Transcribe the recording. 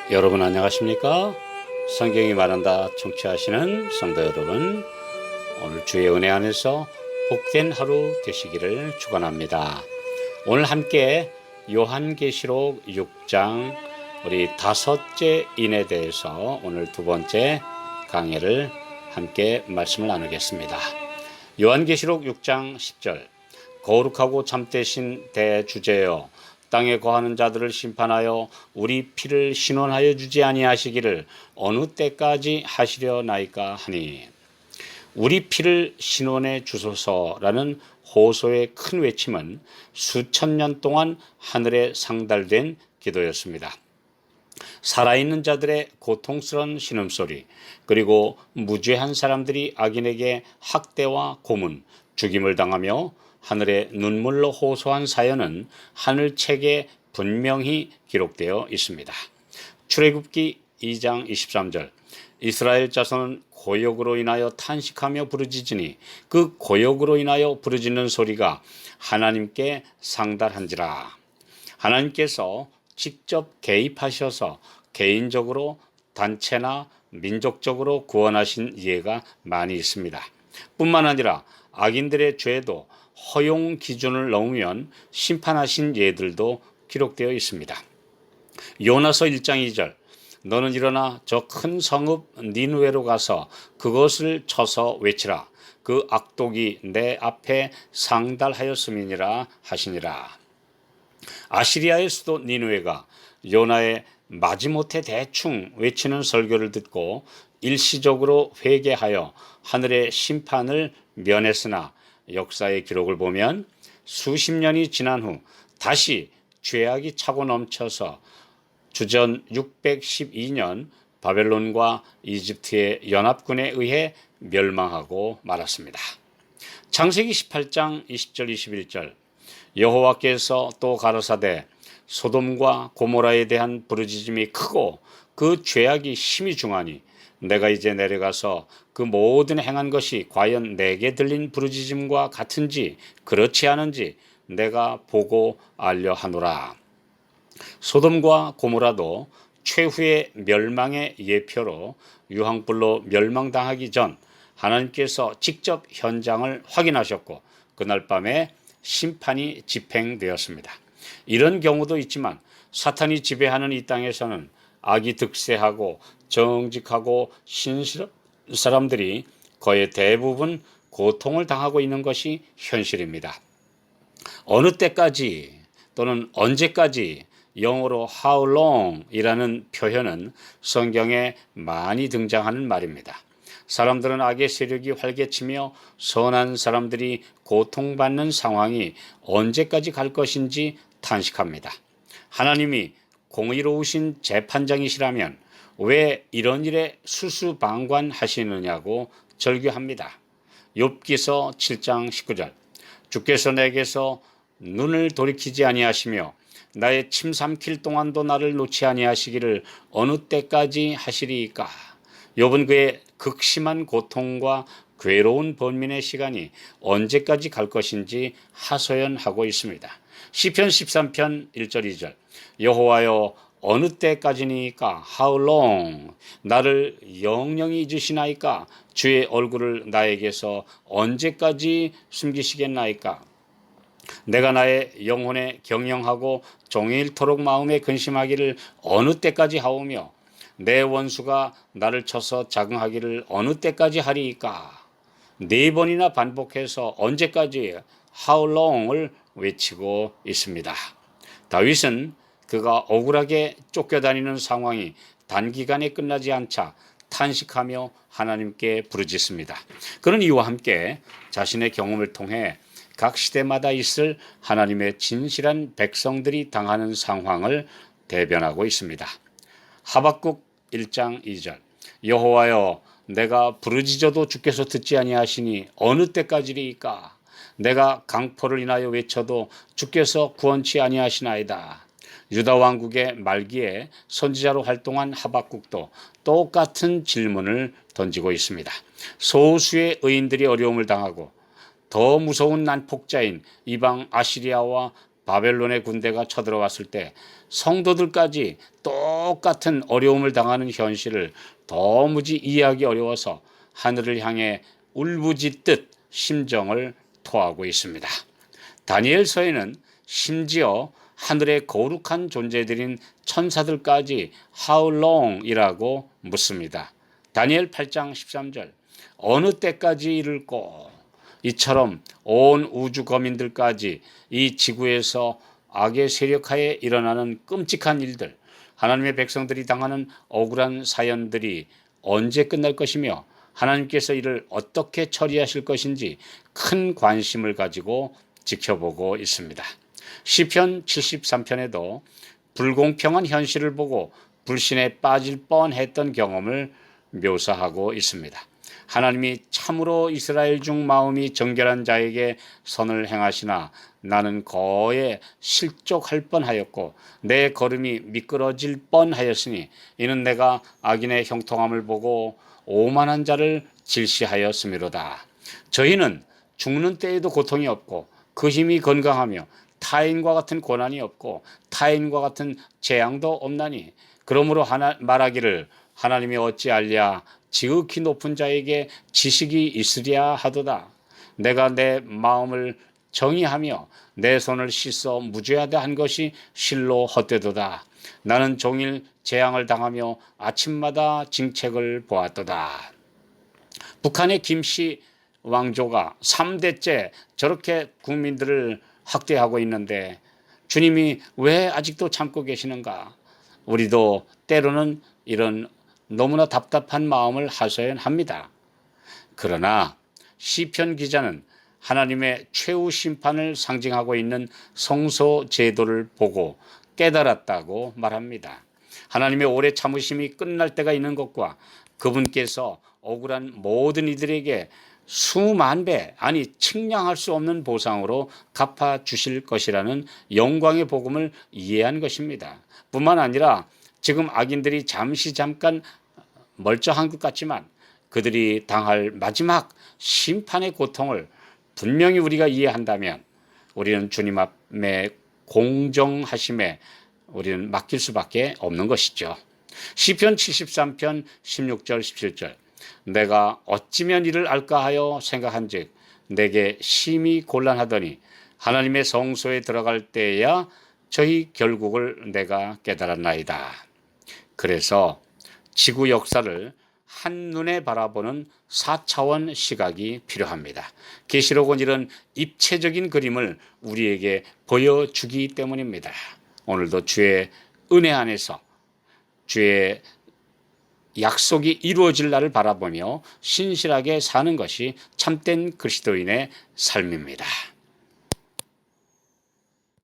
여러분 안녕하십니까? 성경이 말한다 청취하시는 성도 여러분, 오늘 주의 은혜 안에서 복된 하루 되시기를 축원합니다. 오늘 함께 요한계시록 6장 우리 다섯째 인에 대해서 오늘 두 번째 강해를 함께 말씀을 나누겠습니다. 요한계시록 6장 10절, 거룩하고 참되신 대주제여, 땅에 거하는 자들을 심판하여 우리 피를 신원하여 주지 아니하시기를 어느 때까지 하시려나이까 하니, 우리 피를 신원해 주소서라는 호소의 큰 외침은 수천 년 동안 하늘에 상달된 기도였습니다. 살아있는 자들의 고통스러운 신음소리, 그리고 무죄한 사람들이 악인에게 학대와 고문, 죽임을 당하며 하늘의 눈물로 호소한 사연은 하늘책에 분명히 기록되어 있습니다. 출애굽기 2장 23절, 이스라엘 자손은 고역으로 인하여 탄식하며 부르짖으니 그 고역으로 인하여 부르짖는 소리가 하나님께 상달한지라. 하나님께서 직접 개입하셔서 개인적으로, 단체나 민족적으로 구원하신 예가 많이 있습니다. 뿐만 아니라 악인들의 죄도 허용 기준을 넘으면 심판하신 예들도 기록되어 있습니다. 요나서 1장 2절, 너는 일어나 저 큰 성읍 니느웨로 가서 그것을 쳐서 외치라. 그 악독이 내 앞에 상달하였음이니라 하시니라. 아시리아의 수도 니느웨가 요나의 마지못해 대충 외치는 설교를 듣고 일시적으로 회개하여 하늘의 심판을 면했으나, 역사의 기록을 보면 수십 년이 지난 후 다시 죄악이 차고 넘쳐서 주전 612년 바벨론과 이집트의 연합군에 의해 멸망하고 말았습니다. 창세기 18장 20절 21절, 여호와께서 또 가라사대 소돔과 고모라에 대한 부르짖음이 크고 그 죄악이 심히 중하니 내가 이제 내려가서 그 모든 행한 것이 과연 내게 들린 부르짖음과 같은지 그렇지 않은지 내가 보고 알려 하노라. 소돔과 고모라도 최후의 멸망의 예표로 유황불로 멸망당하기 전 하나님께서 직접 현장을 확인하셨고 그날 밤에 심판이 집행되었습니다. 이런 경우도 있지만 사탄이 지배하는 이 땅에서는 악이 득세하고 정직하고 신실한 사람들이 거의 대부분 고통을 당하고 있는 것이 현실입니다. 어느 때까지 또는 언제까지, 영어로 how long 이라는 표현은 성경에 많이 등장하는 말입니다. 사람들은 악의 세력이 활개치며 선한 사람들이 고통받는 상황이 언제까지 갈 것인지 탄식합니다. 하나님이 공의로우신 재판장이시라면 왜 이런 일에 수수방관하시느냐고 절규합니다. 욥기서 7장 19절, 주께서 내게서 눈을 돌이키지 아니하시며 나의 침 삼킬 동안도 나를 놓지 아니하시기를 어느 때까지 하시리이까. 욥은 그의 극심한 고통과 괴로운 번민의 시간이 언제까지 갈 것인지 하소연하고 있습니다. 시편 13편 1절 2절, 여호와여 어느 때까지니까 how long, 나를 영영히 잊으시나이까. 주의 얼굴을 나에게서 언제까지 숨기시겠나이까. 내가 나의 영혼에 경영하고 종일토록 마음에 근심하기를 어느 때까지 하오며 내 원수가 나를 쳐서 자긍하기를 어느 때까지 하리이까. 4번이나 반복해서 언제까지 how long을 외치고 있습니다. 다윗은 그가 억울하게 쫓겨다니는 상황이 단기간에 끝나지 않자 탄식하며 하나님께 부르짖습니다. 그는 이와 함께 자신의 경험을 통해 각 시대마다 있을 하나님의 진실한 백성들이 당하는 상황을 대변하고 있습니다. 하박국 1장 2절, 여호와여 내가 부르짖어도 주께서 듣지 아니하시니 어느 때까지리이까. 내가 강포를 인하여 외쳐도 주께서 구원치 아니하시나이다. 유다 왕국의 말기에 선지자로 활동한 하박국도 똑같은 질문을 던지고 있습니다. 소수의 의인들이 어려움을 당하고 더 무서운 난폭자인 이방 아시리아와 바벨론의 군대가 쳐들어왔을 때 성도들까지 똑같은 어려움을 당하는 현실을 도무지 이해하기 어려워서 하늘을 향해 울부짖듯 심정을 토하고 있습니다. 다니엘서에는 심지어 하늘의 거룩한 존재들인 천사들까지 How long? 이라고 묻습니다. 다니엘 8장 13절 어느 때까지 이를꼬? 이처럼 온 우주 거민들까지 이 지구에서 악의 세력하에 일어나는 끔찍한 일들, 하나님의 백성들이 당하는 억울한 사연들이 언제 끝날 것이며 하나님께서 이를 어떻게 처리하실 것인지 큰 관심을 가지고 지켜보고 있습니다. 시편 73편에도 불공평한 현실을 보고 불신에 빠질 뻔했던 경험을 묘사하고 있습니다. 하나님이 참으로 이스라엘 중 마음이 정결한 자에게 선을 행하시나 나는 거에 실족할 뻔하였고 내 걸음이 미끄러질 뻔하였으니 이는 내가 악인의 형통함을 보고 오만한 자를 질시하였음이로다. 저희는 죽는 때에도 고통이 없고 그 힘이 건강하며 타인과 같은 고난이 없고 타인과 같은 재앙도 없나니 그러므로 말하기를 하나님이 어찌 알랴 지극히 높은 자에게 지식이 있으랴 하도다. 내가 내 마음을 정의하며 내 손을 씻어 무죄하다 한 것이 실로 헛되도다. 나는 종일 재앙을 당하며 아침마다 징책을 보았도다. 북한의 김씨 왕조가 3대째 저렇게 국민들을 학대하고 있는데 주님이 왜 아직도 참고 계시는가? 우리도 때로는 이런 너무나 답답한 마음을 하소연합니다. 그러나 시편 기자는 하나님의 최후 심판을 상징하고 있는 성소 제도를 보고 깨달았다고 말합니다. 하나님의 오래 참으심이 끝날 때가 있는 것과 그분께서 억울한 모든 이들에게 수만 배, 아니 측량할 수 없는 보상으로 갚아주실 것이라는 영광의 복음을 이해한 것입니다. 뿐만 아니라 지금 악인들이 잠깐 멀쩡한 것 같지만 그들이 당할 마지막 심판의 고통을 분명히 우리가 이해한다면 우리는 주님 앞에 공정하심에 우리는 맡길 수밖에 없는 것이죠. 시편 73편 16절 17절 내가 어찌면 이를 알까 하여 생각한즉 내게 심히 곤란하더니 하나님의 성소에 들어갈 때야 저희 결국을 내가 깨달았나이다. 그래서 지구 역사를 한눈에 바라보는 4차원 시각이 필요합니다. 계시록은 이런 입체적인 그림을 우리에게 보여주기 때문입니다. 오늘도 주의 은혜 안에서 주의 약속이 이루어질 날을 바라보며 신실하게 사는 것이 참된 그리스도인의 삶입니다.